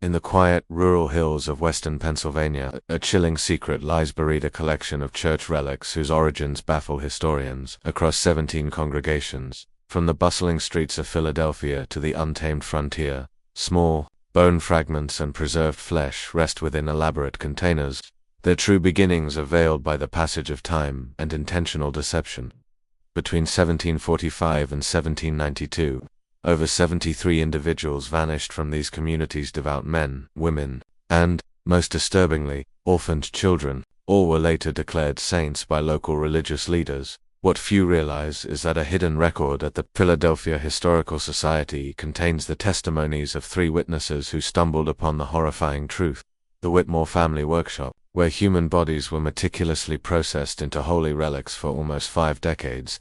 In the quiet, rural hills of western Pennsylvania, a chilling secret lies buried, a collection of church relics whose origins baffle historians. Across 17 congregations, from the bustling streets of Philadelphia to the untamed frontier, small, bone fragments and preserved flesh rest within elaborate containers. Their true beginnings are veiled by the passage of time and intentional deception. Between 1745 and 1792, over 73 individuals vanished from these communities: devout men, women, and, most disturbingly, orphaned children. All were later declared saints by local religious leaders. What few realize is that a hidden record at the Philadelphia Historical Society contains the testimonies of 3 witnesses who stumbled upon the horrifying truth. The Whitmore Family Workshop, where human bodies were meticulously processed into holy relics for almost 5 decades.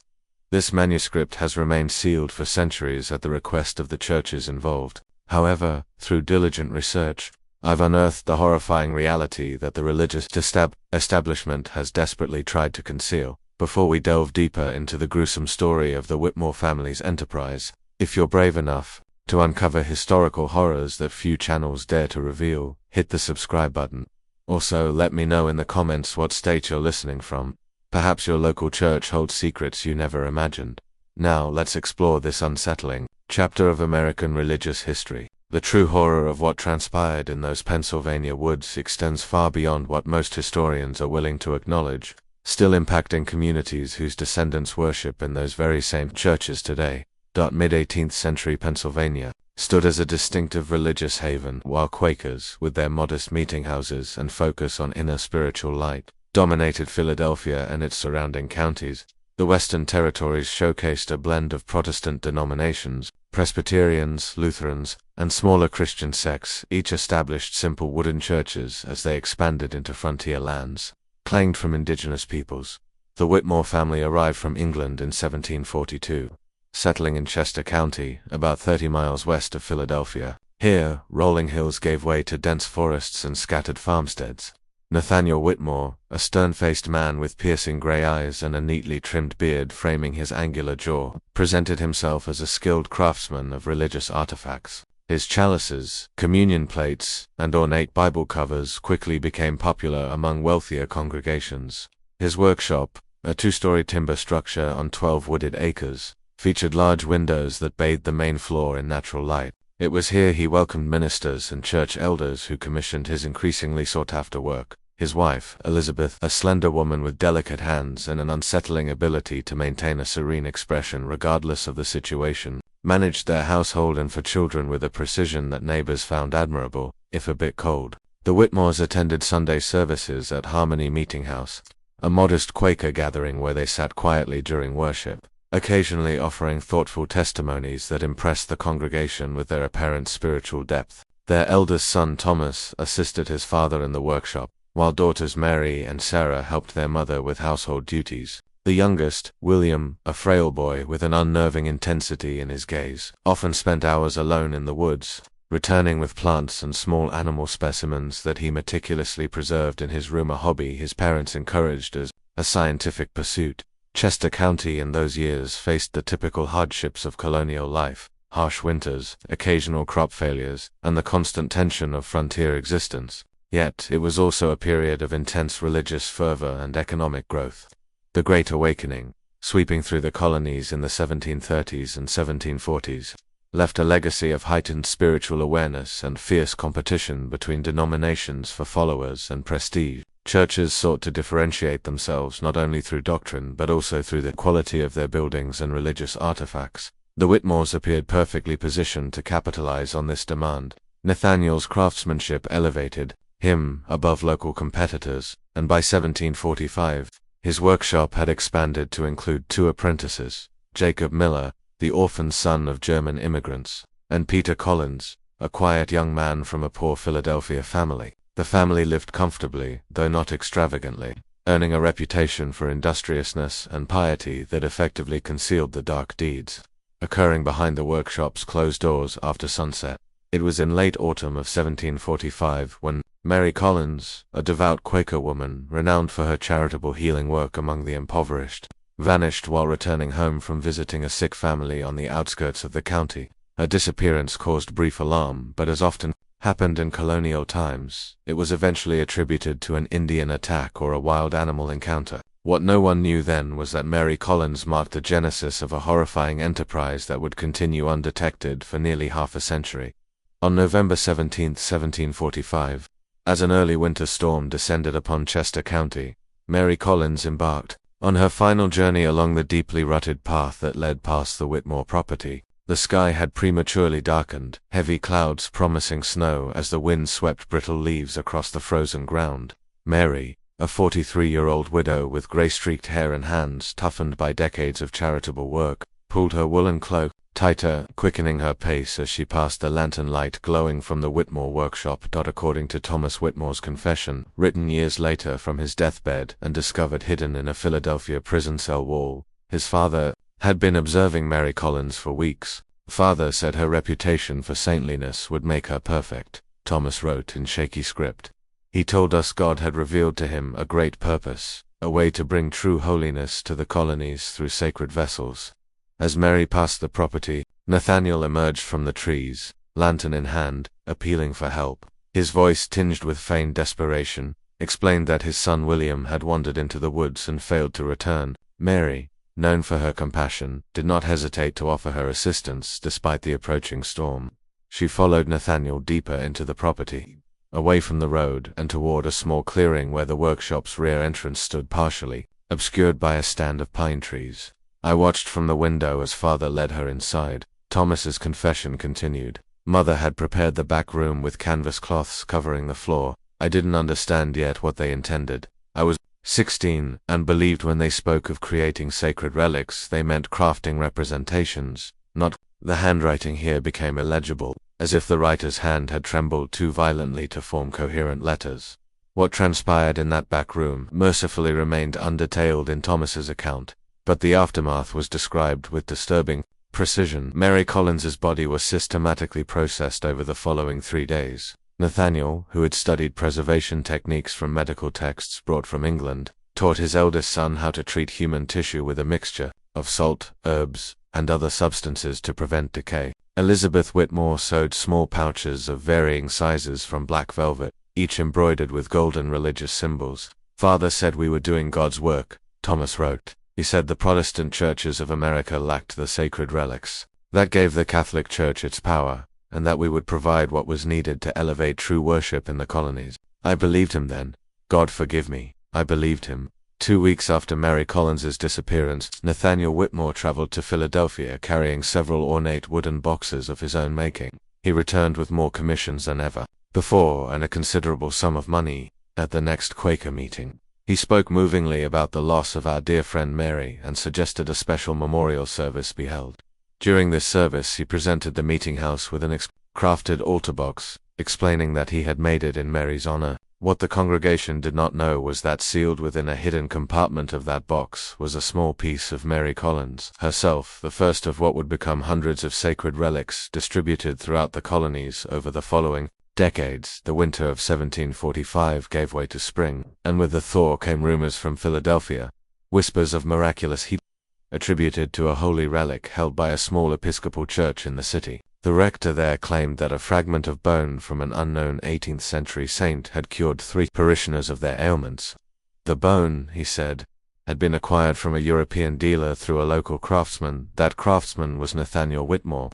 This manuscript has remained sealed for centuries at the request of the churches involved. However, through diligent research, I've unearthed the horrifying reality that the religious establishment has desperately tried to conceal. Before we delve deeper into the gruesome story of the Whitmore family's enterprise, if you're brave enough to uncover historical horrors that few channels dare to reveal, hit the subscribe button. Also, let me know in the comments what state you're listening from. Perhaps your local church holds secrets you never imagined. Now, let's explore this unsettling chapter of American religious history. The true horror of what transpired in those Pennsylvania woods extends far beyond what most historians are willing to acknowledge, still impacting communities whose descendants worship in those very same churches today. Mid-18th century Pennsylvania stood as a distinctive religious haven, while Quakers, with their modest meeting houses and focus on inner spiritual light, dominated Philadelphia and its surrounding counties. The Western territories showcased a blend of Protestant denominations, Presbyterians, Lutherans, and smaller Christian sects. Each established simple wooden churches as they expanded into frontier lands, claimed from indigenous peoples. The Whitmore family arrived from England in 1742, settling in Chester County, about 30 miles west of Philadelphia. Here, rolling hills gave way to dense forests and scattered farmsteads. Nathaniel Whitmore, a stern-faced man with piercing gray eyes and a neatly trimmed beard framing his angular jaw, presented himself as a skilled craftsman of religious artifacts. His chalices, communion plates, and ornate Bible covers quickly became popular among wealthier congregations. His workshop, a 2-story timber structure on 12 wooded acres, featured large windows that bathed the main floor in natural light. It was here he welcomed ministers and church elders who commissioned his increasingly sought-after work. His wife, Elizabeth, a slender woman with delicate hands and an unsettling ability to maintain a serene expression regardless of the situation, managed their household and 4 children with a precision that neighbors found admirable, if a bit cold. The Whitmores attended Sunday services at Harmony Meeting House, a modest Quaker gathering where they sat quietly during worship, occasionally offering thoughtful testimonies that impressed the congregation with their apparent spiritual depth. Their eldest son Thomas assisted his father in the workshop, while daughters Mary and Sarah helped their mother with household duties. The youngest, William, a frail boy with an unnerving intensity in his gaze, often spent hours alone in the woods, returning with plants and small animal specimens that he meticulously preserved in his room, a hobby his parents encouraged as a scientific pursuit. Chester County in those years faced the typical hardships of colonial life: harsh winters, occasional crop failures, and the constant tension of frontier existence. Yet, it was also a period of intense religious fervor and economic growth. The Great Awakening, sweeping through the colonies in the 1730s and 1740s, left a legacy of heightened spiritual awareness and fierce competition between denominations for followers and prestige. Churches sought to differentiate themselves not only through doctrine but also through the quality of their buildings and religious artifacts. The Whitmores appeared perfectly positioned to capitalize on this demand. Nathaniel's craftsmanship elevated him above local competitors, and by 1745, his workshop had expanded to include 2 apprentices: Jacob Miller, the orphan son of German immigrants, and Peter Collins, a quiet young man from a poor Philadelphia family. The family lived comfortably, though not extravagantly, earning a reputation for industriousness and piety that effectively concealed the dark deeds occurring behind the workshop's closed doors after sunset. It was in late autumn of 1745 when Mary Collins, a devout Quaker woman renowned for her charitable healing work among the impoverished, vanished while returning home from visiting a sick family on the outskirts of the county. Her disappearance caused brief alarm, but as often happened in colonial times. It was eventually attributed to an Indian attack or a wild animal encounter. What no one knew then was that Mary Collins marked the genesis of a horrifying enterprise that would continue undetected for nearly half a century. On November 17, 1745, as an early winter storm descended upon Chester County, Mary Collins embarked on her final journey along the deeply rutted path that led past the Whitmore property. The sky had prematurely darkened, heavy clouds promising snow as the wind swept brittle leaves across the frozen ground. Mary, a 43-year-old widow with gray-streaked hair and hands toughened by decades of charitable work, pulled her woolen cloak tighter, quickening her pace as she passed the lantern light glowing from the Whitmore workshop. According to Thomas Whitmore's confession, written years later from his deathbed and discovered hidden in a Philadelphia prison cell wall, his father had been observing Mary Collins for weeks. Father said her reputation for saintliness would make her perfect, Thomas wrote in shaky script. He told us God had revealed to him a great purpose, a way to bring true holiness to the colonies through sacred vessels. As Mary passed the property, Nathaniel emerged from the trees, lantern in hand, appealing for help. His voice, tinged with feigned desperation, explained that his son William had wandered into the woods and failed to return. Mary, known for her compassion, did not hesitate to offer her assistance despite the approaching storm. She followed Nathaniel deeper into the property, away from the road and toward a small clearing where the workshop's rear entrance stood partially obscured by a stand of pine trees. I watched from the window as Father led her inside. Thomas's confession continued. Mother had prepared the back room with canvas cloths covering the floor. I didn't understand yet what they intended. I was 16 and believed when they spoke of creating sacred relics they meant crafting representations, not. The handwriting here became illegible, as if the writer's hand had trembled too violently to form coherent letters. What transpired in that back room mercifully remained undetailed in Thomas's account, but the aftermath was described with disturbing precision. Mary Collins's body was systematically processed over the following 3 days. Nathaniel, who had studied preservation techniques from medical texts brought from England, taught his eldest son how to treat human tissue with a mixture of salt, herbs, and other substances to prevent decay. Elizabeth Whitmore sewed small pouches of varying sizes from black velvet, each embroidered with golden religious symbols. Father said we were doing God's work, Thomas wrote. He said the Protestant churches of America lacked the sacred relics that gave the Catholic Church its power, and that we would provide what was needed to elevate true worship in the colonies. I believed him then. God forgive me, I believed him. 2 weeks after Mary Collins's disappearance, Nathaniel Whitmore traveled to Philadelphia carrying several ornate wooden boxes of his own making. He returned with more commissions than ever before and a considerable sum of money. At the next Quaker meeting, he spoke movingly about the loss of our dear friend Mary and suggested a special memorial service be held. During this service he presented the meeting house with an crafted altar box, explaining that he had made it in Mary's honor. What the congregation did not know was that sealed within a hidden compartment of that box was a small piece of Mary Collins herself, the first of what would become hundreds of sacred relics distributed throughout the colonies over the following decades. The winter of 1745 gave way to spring, and with the thaw came rumors from Philadelphia, whispers of miraculous healing, attributed to a holy relic held by a small Episcopal church in the city. The rector there claimed that a fragment of bone from an unknown 18th century saint had cured 3 parishioners of their ailments. The bone, he said, had been acquired from a European dealer through a local craftsman. That craftsman was Nathaniel Whitmore.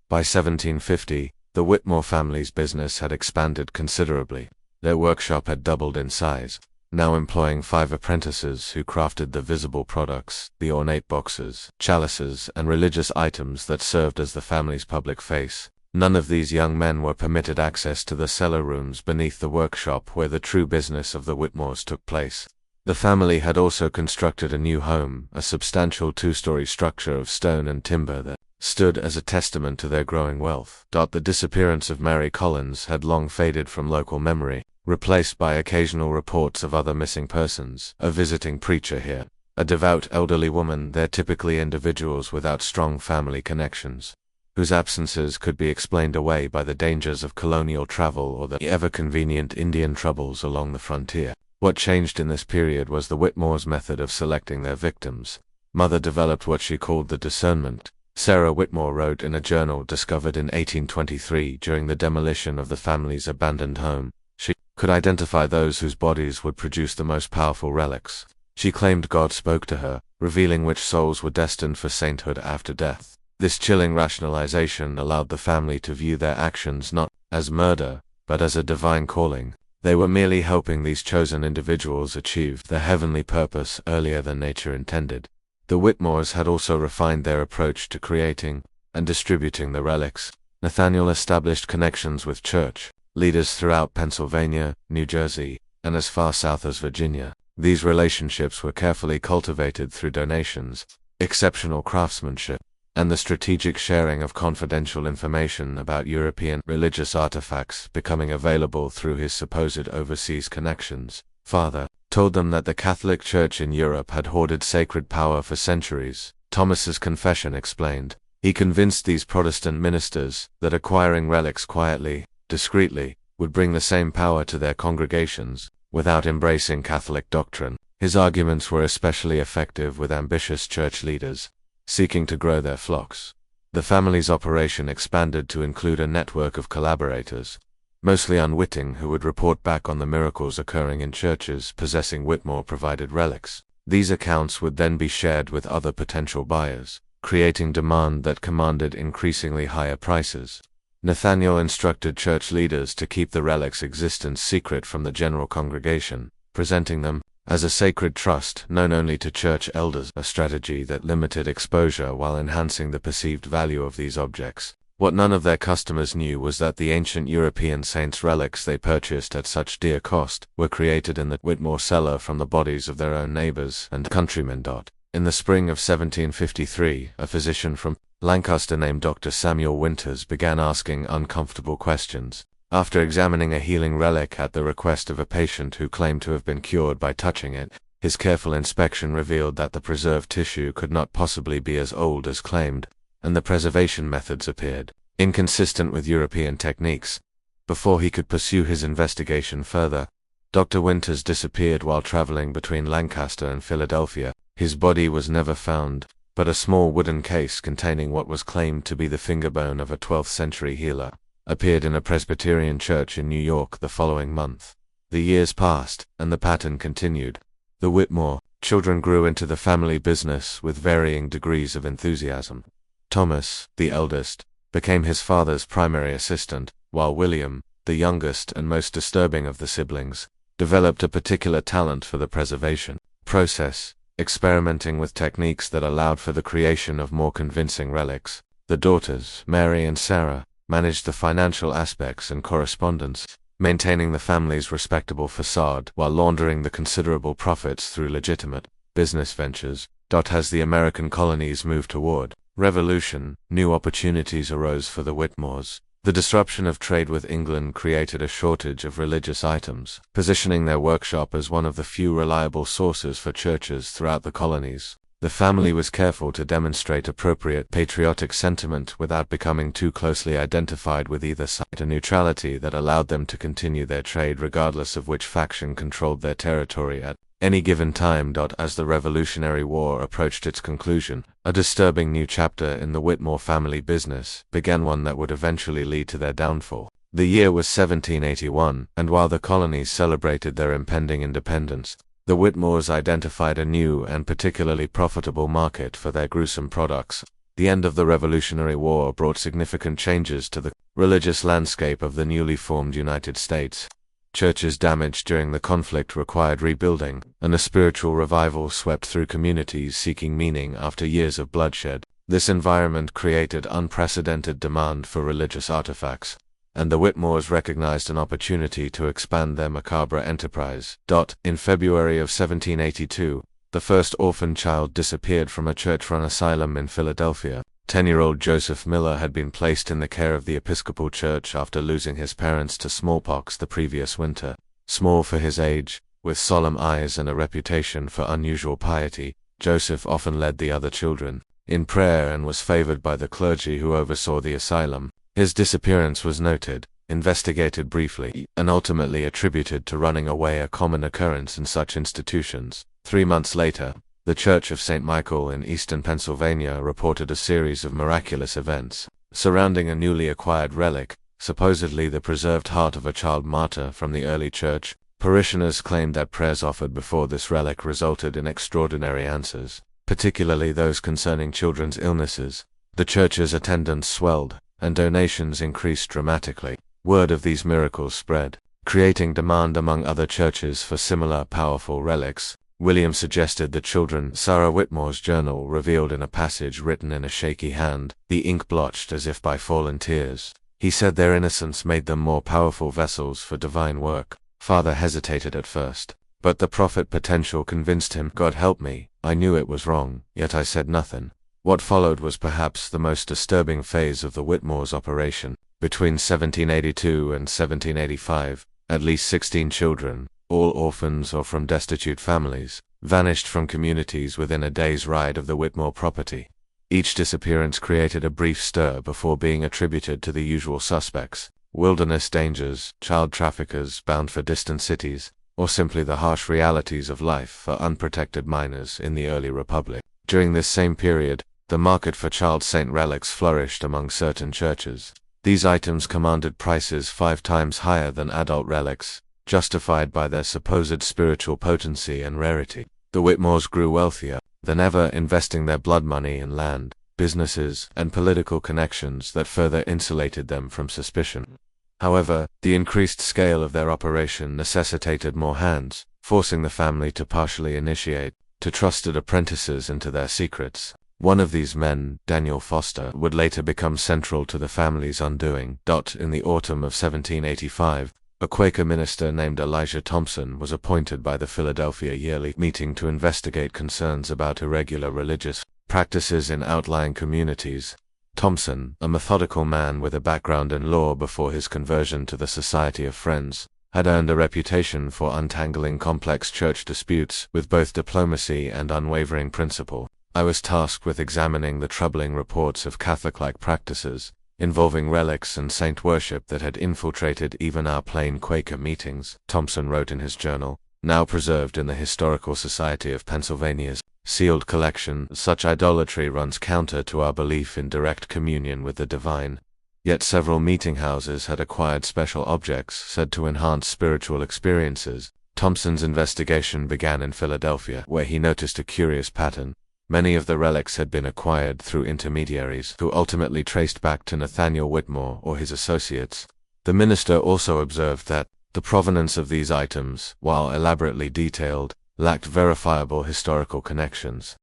By 1750, the Whitmore family's business had expanded considerably. Their workshop had doubled in size, now employing 5 apprentices who crafted the visible products, the ornate boxes, chalices, and religious items that served as the family's public face. None of these young men were permitted access to the cellar rooms beneath the workshop where the true business of the Whitmores took place. The family had also constructed a new home, a substantial 2-story structure of stone and timber that stood as a testament to their growing wealth. The disappearance of Mary Collins had long faded from local memory, replaced by occasional reports of other missing persons. A visiting preacher here, a devout elderly woman there, typically individuals without strong family connections, whose absences could be explained away by the dangers of colonial travel or the ever-convenient Indian troubles along the frontier. What changed in this period was the Whitmores' method of selecting their victims. Mother developed what she called the discernment Sarah Whitmore wrote in a journal discovered in 1823 during the demolition of the family's abandoned home. She could identify those whose bodies would produce the most powerful relics. She claimed God spoke to her, revealing which souls were destined for sainthood after death. This chilling rationalization allowed the family to view their actions not as murder, but as a divine calling. They were merely helping these chosen individuals achieve their heavenly purpose earlier than nature intended. The Whitmores had also refined their approach to creating and distributing the relics. Nathaniel established connections with church leaders throughout Pennsylvania, New Jersey, and as far south as Virginia. These relationships were carefully cultivated through donations, exceptional craftsmanship, and the strategic sharing of confidential information about European religious artifacts becoming available through his supposed overseas connections. Father told them that the Catholic Church in Europe had hoarded sacred power for centuries. Thomas's confession explained. He convinced these Protestant ministers that acquiring relics quietly, discreetly, would bring the same power to their congregations, without embracing Catholic doctrine. His arguments were especially effective with ambitious church leaders seeking to grow their flocks. The family's operation expanded to include a network of collaborators, mostly unwitting, who would report back on the miracles occurring in churches possessing Whitmore-provided relics. These accounts would then be shared with other potential buyers, creating demand that commanded increasingly higher prices. Nathaniel instructed church leaders to keep the relics' existence secret from the general congregation, presenting them as a sacred trust known only to church elders, a strategy that limited exposure while enhancing the perceived value of these objects. What none of their customers knew was that the ancient European saints' relics they purchased at such dear cost were created in the Whitmore cellar from the bodies of their own neighbors and countrymen. In the spring of 1753, a physician from Lancaster named Dr. Samuel Winters began asking uncomfortable questions. After examining a healing relic at the request of a patient who claimed to have been cured by touching it, his careful inspection revealed that the preserved tissue could not possibly be as old as claimed, and the preservation methods appeared inconsistent with European techniques. Before he could pursue his investigation further, Dr. Winters disappeared while traveling between Lancaster and Philadelphia. His body was never found, but a small wooden case containing what was claimed to be the fingerbone of a 12th-century healer appeared in a Presbyterian church in New York the following month. The years passed, and the pattern continued. The Whitmore children grew into the family business with varying degrees of enthusiasm. Thomas, the eldest, became his father's primary assistant, while William, the youngest and most disturbing of the siblings, developed a particular talent for the preservation process, experimenting with techniques that allowed for the creation of more convincing relics. The daughters, Mary and Sarah, managed the financial aspects and correspondence, maintaining the family's respectable facade while laundering the considerable profits through legitimate business ventures. As the American colonies moved toward revolution, new opportunities arose for the Whitmores. The disruption of trade with England created a shortage of religious items, positioning their workshop as one of the few reliable sources for churches throughout the colonies. The family was careful to demonstrate appropriate patriotic sentiment without becoming too closely identified with either side, a neutrality that allowed them to continue their trade regardless of which faction controlled their territory at any given time. As the Revolutionary War approached its conclusion, a disturbing new chapter in the Whitmore family business began, one that would eventually lead to their downfall. The year was 1781, and while the colonies celebrated their impending independence, the Whitmores identified a new and particularly profitable market for their gruesome products. The end of the Revolutionary War brought significant changes to the religious landscape of the newly formed United States. Churches damaged during the conflict required rebuilding, and a spiritual revival swept through communities seeking meaning after years of bloodshed. This environment created unprecedented demand for religious artifacts, and the Whitmores recognized an opportunity to expand their Macabre enterprise. In February of 1782, the first orphan child disappeared from a church-run asylum in Philadelphia. 10-year-old Joseph Miller had been placed in the care of the Episcopal Church after losing his parents to smallpox the previous winter. Small for his age, with solemn eyes and a reputation for unusual piety, Joseph often led the other children in prayer and was favored by the clergy who oversaw the asylum. His disappearance was noted, investigated briefly, and ultimately attributed to running away, a common occurrence in such institutions. 3 months later, The Church of St. Michael in eastern Pennsylvania reported a series of miraculous events surrounding a newly acquired relic, supposedly the preserved heart of a child martyr from the early church. Parishioners claimed that prayers offered before this relic resulted in extraordinary answers, particularly those concerning children's illnesses. The church's attendance swelled, and donations increased dramatically. Word of these miracles spread, creating demand among other churches for similar powerful relics. William suggested the children. Sarah Whitmore's journal revealed in a passage written in a shaky hand, the ink blotched as if by fallen tears. He said their innocence made them more powerful vessels for divine work. Father hesitated at first, but the prophet potential convinced him. God help me, I knew it was wrong, yet I said nothing. What followed was perhaps the most disturbing phase of the Whitmore's operation. Between 1782 and 1785, at least 16 children, all orphans or from destitute families, vanished from communities within a day's ride of the Whitmore property. Each disappearance created a brief stir before being attributed to the usual suspects: wilderness dangers, child traffickers bound for distant cities, or simply the harsh realities of life for unprotected minors in the early republic. During this same period, the market for child saint relics flourished among certain churches. These items commanded prices 5 times higher than adult relics, justified by their supposed spiritual potency and rarity. The Whitmores grew wealthier than ever, investing their blood money in land, businesses, and political connections that further insulated them from suspicion. However, the increased scale of their operation necessitated more hands, forcing the family to partially initiate trusted apprentices into their secrets. One of these men, Daniel Foster, would later become central to the family's undoing. In the autumn of 1785, a Quaker minister named Elijah Thompson was appointed by the Philadelphia Yearly Meeting to investigate concerns about irregular religious practices in outlying communities. Thompson, a methodical man with a background in law before his conversion to the Society of Friends, had earned a reputation for untangling complex church disputes with both diplomacy and unwavering principle. I was tasked with examining the troubling reports of Catholic-like practices involving relics and saint worship that had infiltrated even our plain Quaker meetings, Thompson wrote in his journal, now preserved in the Historical Society of Pennsylvania's sealed collection. Such idolatry runs counter to our belief in direct communion with the divine. Yet several meeting houses had acquired special objects said to enhance spiritual experiences. Thompson's investigation began in Philadelphia, where he noticed a curious pattern. Many of the relics had been acquired through intermediaries who ultimately traced back to Nathaniel Whitmore or his associates. The minister also observed that the provenance of these items, while elaborately detailed, lacked verifiable historical connections.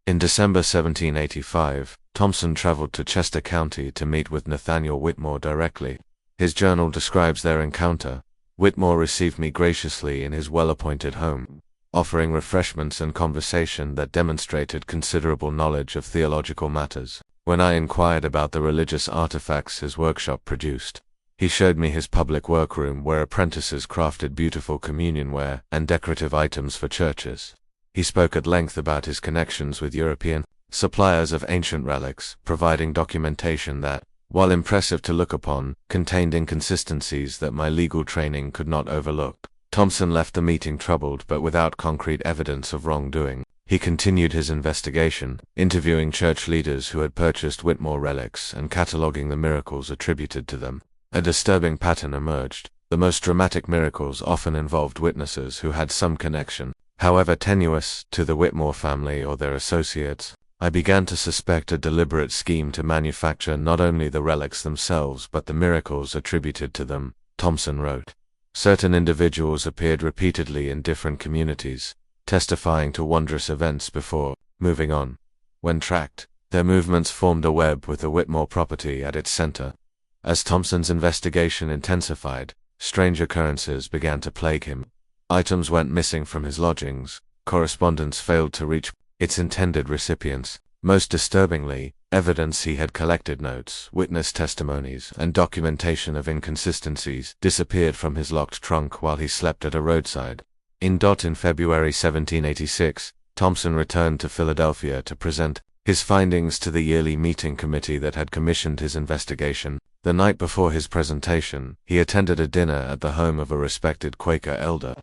In December 1785, Thompson traveled to Chester County to meet with Nathaniel Whitmore directly. His journal describes their encounter. Whitmore received me graciously in his well-appointed home, offering refreshments and conversation that demonstrated considerable knowledge of theological matters. When I inquired about the religious artifacts his workshop produced, he showed me his public workroom where apprentices crafted beautiful communionware and decorative items for churches. He spoke at length about his connections with European suppliers of ancient relics, providing documentation that, while impressive to look upon, contained inconsistencies that my legal training could not overlook. Thompson left the meeting troubled but without concrete evidence of wrongdoing. He continued his investigation, interviewing church leaders who had purchased Whitmore relics and cataloging the miracles attributed to them. A disturbing pattern emerged. The most dramatic miracles often involved witnesses who had some connection, however tenuous, to the Whitmore family or their associates. I began to suspect a deliberate scheme to manufacture not only the relics themselves but the miracles attributed to them, Thompson wrote. Certain individuals appeared repeatedly in different communities, testifying to wondrous events before moving on. When tracked, their movements formed a web with the Whitmore property at its center. As Thompson's investigation intensified, strange occurrences began to plague him. Items went missing from his lodgings, correspondence failed to reach its intended recipients. Most disturbingly, evidence he had collected, notes, witness testimonies, and documentation of inconsistencies, disappeared from his locked trunk while he slept at a roadside. In February 1786, Thompson returned to Philadelphia to present his findings to the yearly meeting committee that had commissioned his investigation. The night before his presentation, he attended a dinner at the home of a respected Quaker elder.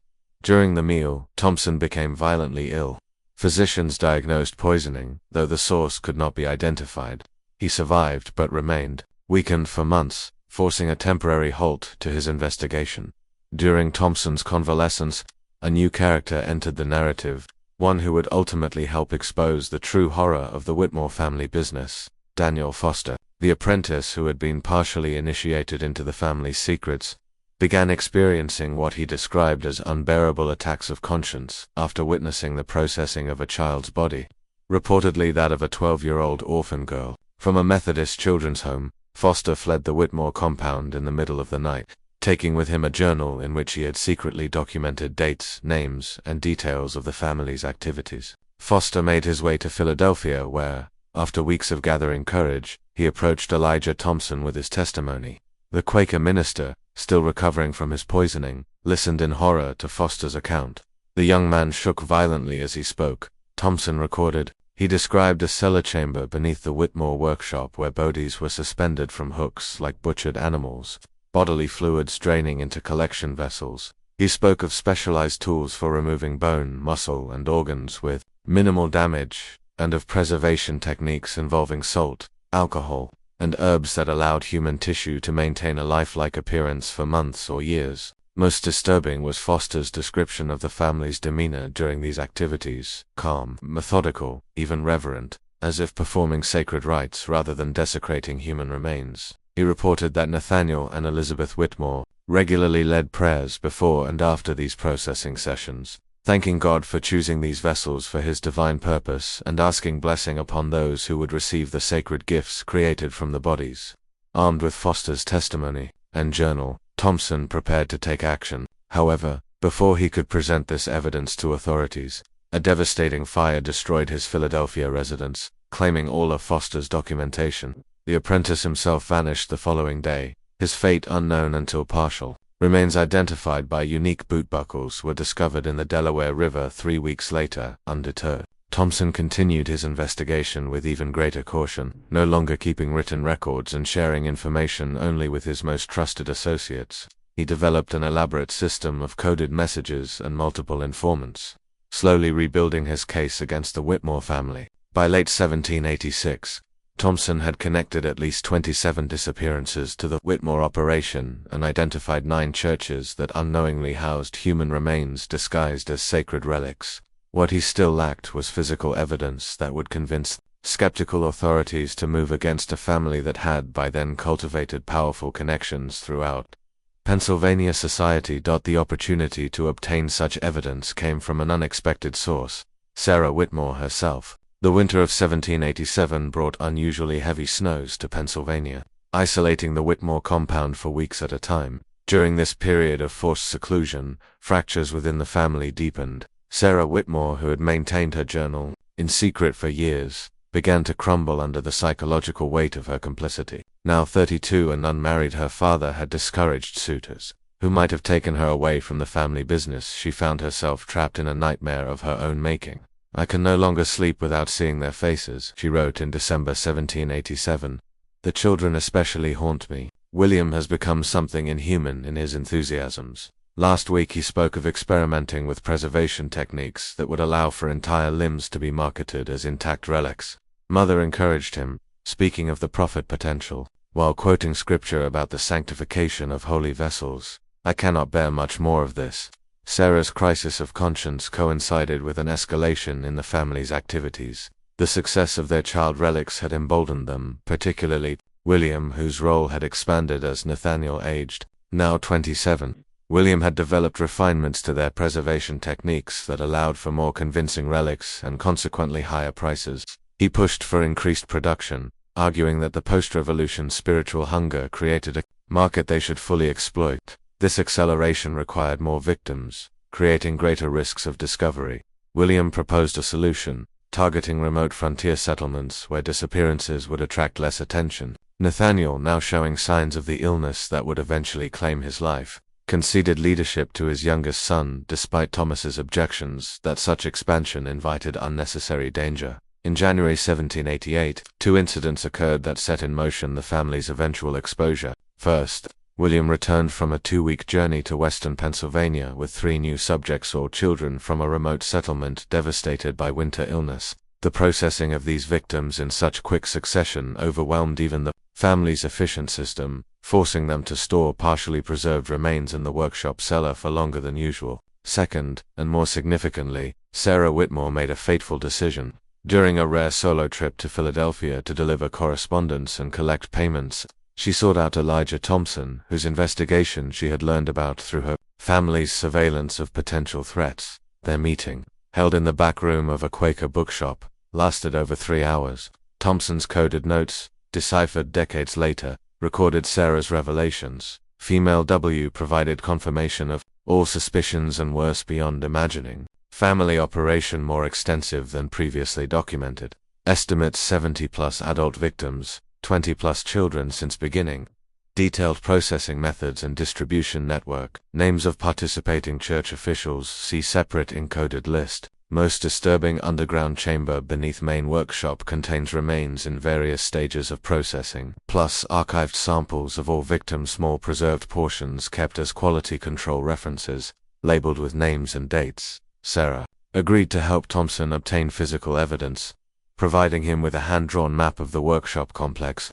During the meal, Thompson became violently ill. Physicians diagnosed poisoning, though the source could not be identified. He survived but remained weakened for months, forcing a temporary halt to his investigation. During Thompson's convalescence, a new character entered the narrative, one who would ultimately help expose the true horror of the Whitmore family business. Daniel Foster, the apprentice who had been partially initiated into the family's secrets, began experiencing what he described as unbearable attacks of conscience after witnessing the processing of a child's body, reportedly that of a 12-year-old orphan girl. From a Methodist children's home, Foster fled the Whitmore compound in the middle of the night, taking with him a journal in which he had secretly documented dates, names, and details of the family's activities. Foster made his way to Philadelphia where, after weeks of gathering courage, he approached Elijah Thompson with his testimony. The Quaker minister, still recovering from his poisoning, listened in horror to Foster's account. The young man shook violently as he spoke. Thompson recorded, he described a cellar chamber beneath the Whitmore workshop where bodies were suspended from hooks like butchered animals, bodily fluids draining into collection vessels. He spoke of specialized tools for removing bone, muscle, and organs with minimal damage, and of preservation techniques involving salt, alcohol, and herbs that allowed human tissue to maintain a lifelike appearance for months or years. Most disturbing was Foster's description of the family's demeanor during these activities: calm, methodical, even reverent, as if performing sacred rites rather than desecrating human remains. He reported that Nathaniel and Elizabeth Whitmore regularly led prayers before and after these processing sessions, thanking God for choosing these vessels for his divine purpose and asking blessing upon those who would receive the sacred gifts created from the bodies. Armed with Foster's testimony and journal, Thompson prepared to take action. However, before he could present this evidence to authorities, a devastating fire destroyed his Philadelphia residence, claiming all of Foster's documentation. The apprentice himself vanished the following day, his fate unknown until partial. Remains identified by unique boot buckles were discovered in the Delaware River 3 weeks later, undeterred. Thompson continued his investigation with even greater caution, no longer keeping written records and sharing information only with his most trusted associates. He developed an elaborate system of coded messages and multiple informants, slowly rebuilding his case against the Whitmore family. By late 1786, Thompson had connected at least 27 disappearances to the Whitmore operation and identified 9 churches that unknowingly housed human remains disguised as sacred relics. What he still lacked was physical evidence that would convince skeptical authorities to move against a family that had by then cultivated powerful connections throughout Pennsylvania society. The opportunity to obtain such evidence came from an unexpected source: Sarah Whitmore herself. The winter of 1787 brought unusually heavy snows to Pennsylvania, isolating the Whitmore compound for weeks at a time. During this period of forced seclusion, fractures within the family deepened. Sarah Whitmore, who had maintained her journal in secret for years, began to crumble under the psychological weight of her complicity. Now 32 and unmarried, her father had discouraged suitors who might have taken her away from the family business. She found herself trapped in a nightmare of her own making. "I can no longer sleep without seeing their faces," she wrote in December 1787. "The children especially haunt me. William has become something inhuman in his enthusiasms. Last week he spoke of experimenting with preservation techniques that would allow for entire limbs to be marketed as intact relics. Mother encouraged him, speaking of the profit potential, while quoting scripture about the sanctification of holy vessels. I cannot bear much more of this." Sarah's crisis of conscience coincided with an escalation in the family's activities. The success of their child relics had emboldened them, particularly William, whose role had expanded as Nathaniel aged. Now 27, William had developed refinements to their preservation techniques that allowed for more convincing relics and consequently higher prices. He pushed for increased production, arguing that the post-revolution spiritual hunger created a market they should fully exploit. This acceleration required more victims, creating greater risks of discovery. William proposed a solution, targeting remote frontier settlements where disappearances would attract less attention. Nathaniel, now showing signs of the illness that would eventually claim his life, conceded leadership to his youngest son despite Thomas's objections that such expansion invited unnecessary danger. In January 1788, 2 incidents occurred that set in motion the family's eventual exposure. First, William returned from a 2-week journey to western Pennsylvania with 3 new subjects, all children from a remote settlement devastated by winter illness. The processing of these victims in such quick succession overwhelmed even the family's efficient system, forcing them to store partially preserved remains in the workshop cellar for longer than usual. Second, and more significantly, Sarah Whitmore made a fateful decision. During a rare solo trip to Philadelphia to deliver correspondence and collect payments, she sought out Elijah Thompson, whose investigation she had learned about through her family's surveillance of potential threats. Their meeting, held in the back room of a Quaker bookshop, lasted over 3 hours. Thompson's coded notes, deciphered decades later, recorded Sarah's revelations. Female W provided confirmation of all suspicions and worse beyond imagining. Family operation more extensive than previously documented. Estimates 70+ adult victims, 20+ children since beginning. Detailed processing methods and distribution network. Names of participating church officials, see separate encoded list. Most disturbing underground chamber beneath main workshop contains remains in various stages of processing, plus archived samples of all victims' small preserved portions kept as quality control references, labeled with names and dates. Sarah agreed to help Thompson obtain physical evidence, providing him with a hand-drawn map of the workshop complex,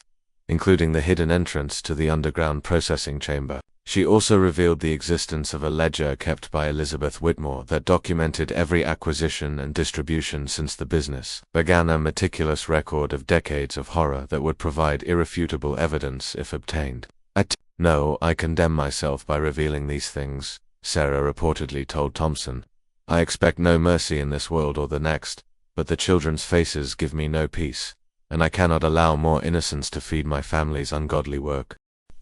including the hidden entrance to the underground processing chamber. She also revealed the existence of a ledger kept by Elizabeth Whitmore that documented every acquisition and distribution since the business began, a meticulous record of decades of horror that would provide irrefutable evidence if obtained. No, I condemn myself by revealing these things, Sarah reportedly told Thompson. I expect no mercy in this world or the next, but the children's faces give me no peace, and I cannot allow more innocence to feed my family's ungodly work.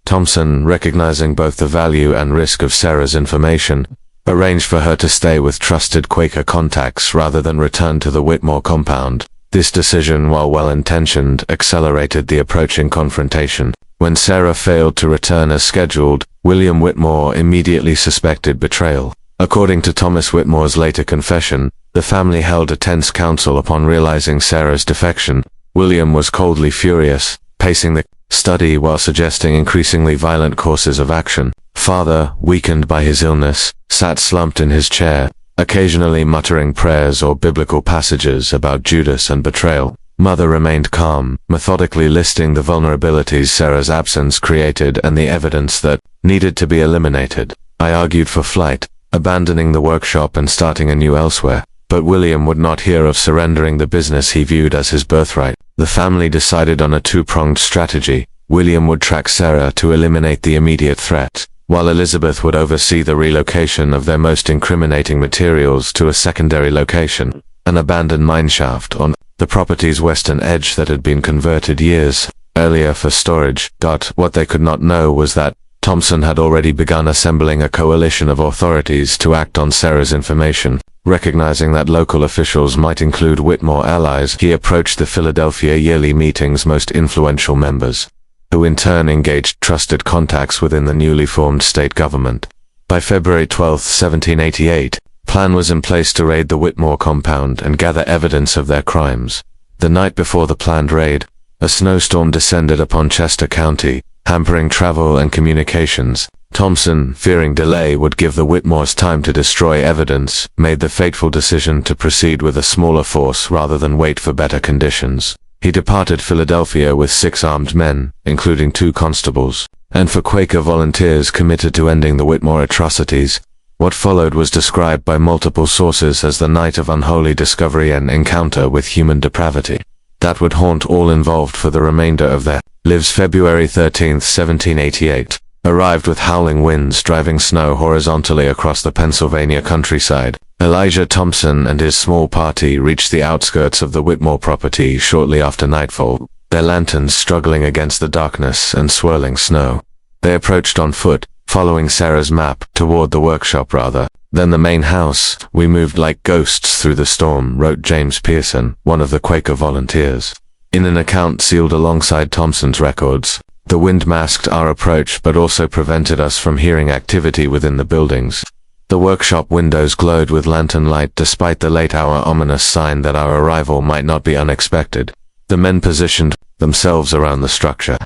Thompson, recognizing both the value and risk of Sarah's information, arranged for her to stay with trusted Quaker contacts rather than return to the Whitmore compound. This decision, while well-intentioned, accelerated the approaching confrontation. When Sarah failed to return as scheduled, William Whitmore immediately suspected betrayal. According to Thomas Whitmore's later confession, the family held a tense council upon realizing Sarah's defection. William was coldly furious, pacing the study while suggesting increasingly violent courses of action. Father, weakened by his illness, sat slumped in his chair, occasionally muttering prayers or biblical passages about Judas and betrayal. Mother remained calm, methodically listing the vulnerabilities Sarah's absence created and the evidence that needed to be eliminated. I argued for flight, abandoning the workshop and starting anew elsewhere. But William would not hear of surrendering the business he viewed as his birthright. The family decided on a 2-pronged strategy. William would track Sarah to eliminate the immediate threat, while Elizabeth would oversee the relocation of their most incriminating materials to a secondary location, an abandoned mineshaft on the property's western edge that had been converted years earlier for storage. What they could not know was that Thompson had already begun assembling a coalition of authorities to act on Sarah's information. Recognizing that local officials might include Whitmore allies, he approached the Philadelphia yearly meeting's most influential members, who in turn engaged trusted contacts within the newly formed state government. By February 12, 1788, a plan was in place to raid the Whitmore compound and gather evidence of their crimes. The night before the planned raid, a snowstorm descended upon Chester County, hampering travel and communications. Thompson, fearing delay would give the Whitmores time to destroy evidence, made the fateful decision to proceed with a smaller force rather than wait for better conditions. He departed Philadelphia with 6 armed men, including 2 constables, and 4 Quaker volunteers committed to ending the Whitmore atrocities. What followed was described by multiple sources as the night of unholy discovery and encounter with human depravity that would haunt all involved for the remainder of their lives. February 13, 1788. Arrived with howling winds driving snow horizontally across the Pennsylvania countryside. Elijah Thompson and his small party reached the outskirts of the Whitmore property shortly after nightfall, their lanterns struggling against the darkness and swirling snow. They approached on foot, following Sarah's map, toward the workshop rather than the main house. We moved like ghosts through the storm, wrote James Pearson, one of the Quaker volunteers, in an account sealed alongside Thompson's records. The wind masked our approach but also prevented us from hearing activity within the buildings. The workshop windows glowed with lantern light despite the late hour, ominous sign that our arrival might not be unexpected. The men positioned themselves around the structure,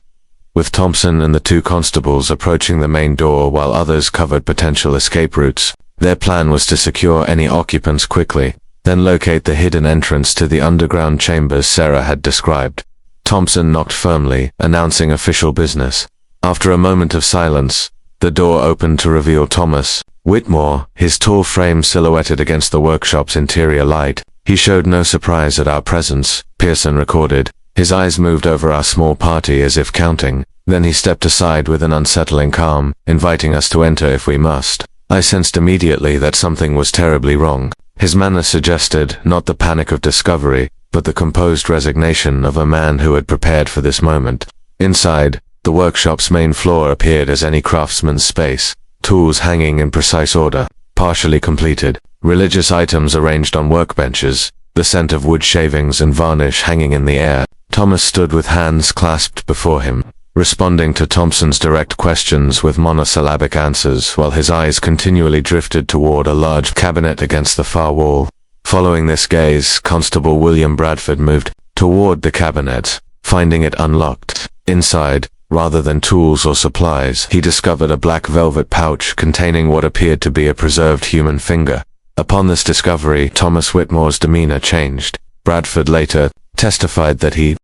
with Thompson and the two constables approaching the main door while others covered potential escape routes. Their plan was to secure any occupants quickly, then locate the hidden entrance to the underground chambers Sarah had described. Thompson knocked firmly, announcing official business. After a moment of silence, the door opened to reveal Thomas Whitmore, his tall frame silhouetted against the workshop's interior light. He showed no surprise at our presence, Pearson recorded. His eyes moved over our small party as if counting. Then he stepped aside with an unsettling calm, inviting us to enter if we must. I sensed immediately that something was terribly wrong. His manner suggested not the panic of discovery, but the composed resignation of a man who had prepared for this moment. Inside, the workshop's main floor appeared as any craftsman's space, tools hanging in precise order, partially completed, religious items arranged on workbenches, the scent of wood shavings and varnish hanging in the air. Thomas stood with hands clasped before him, responding to Thompson's direct questions with monosyllabic answers while his eyes continually drifted toward a large cabinet against the far wall. Following this gaze, Constable William Bradford moved toward the cabinet, finding it unlocked. Inside, rather than tools or supplies, he discovered a black velvet pouch containing what appeared to be a preserved human finger. Upon this discovery, Thomas Whitmore's demeanor changed. Bradford later testified that he